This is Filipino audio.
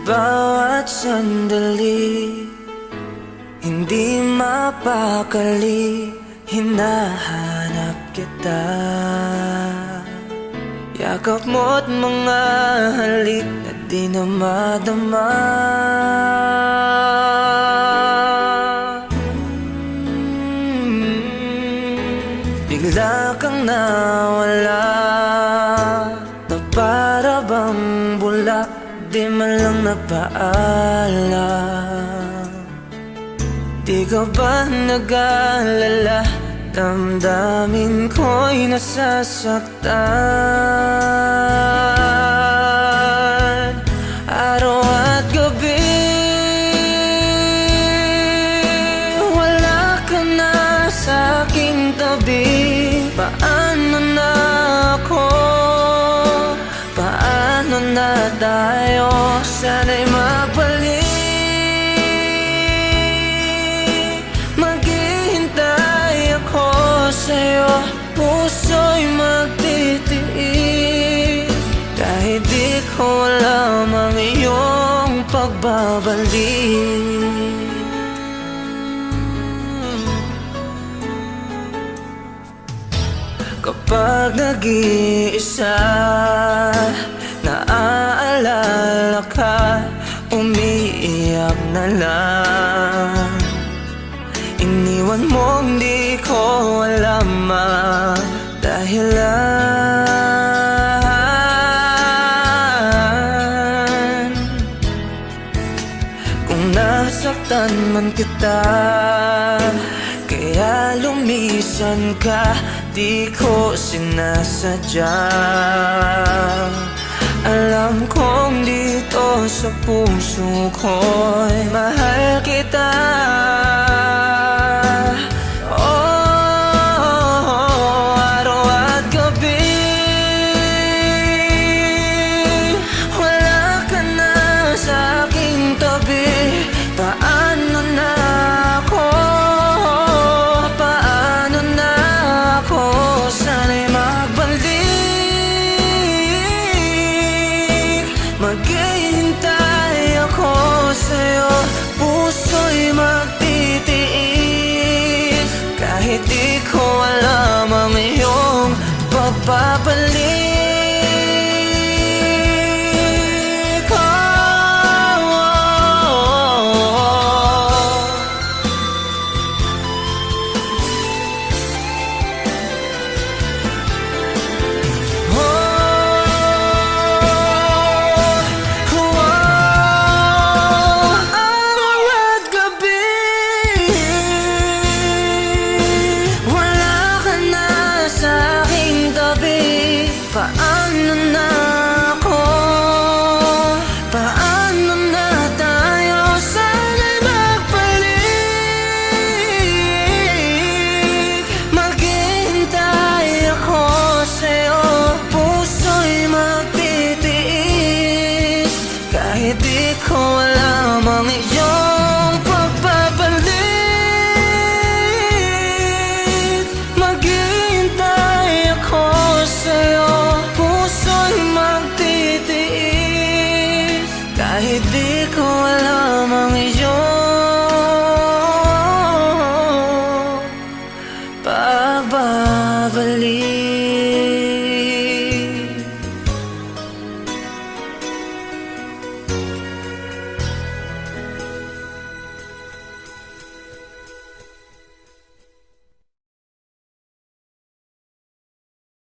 Bawat sandali, hindi mapakali, hinahanap kita. Yakap mo't mga halik na di na madama. Bigla kang nawala, na para bang bula, di man lang napaalam. Di ka ba nag-alala, damdamin ko'y nasasaktan. Araw at gabi, wala ka na sa'king tabi. Paano na ako? Paano na tayo? Sana'y magbalik. Maghihintay ako sa'yo, puso'y magtitiis. Kahit di ko alam ang iyong pagbabalik. Kapag nag-iisa, naaalala ka, umiiyak na lang. Iniwan mong di ko alam ang dahilan. Kung nasaktan man kita, kaya lumisan ka, di ko sinasadya. Alam kong dito sa puso ko'y mahal kita. Oh, araw at gabi, wala ka na sa'king tabi. Paano na ako? Paano na ako? Sana'y magbalik. Maghihintay ako sa'yo, puso'y magtitiis. Kahit di ko alam ang iyong pagbabalik. Paano na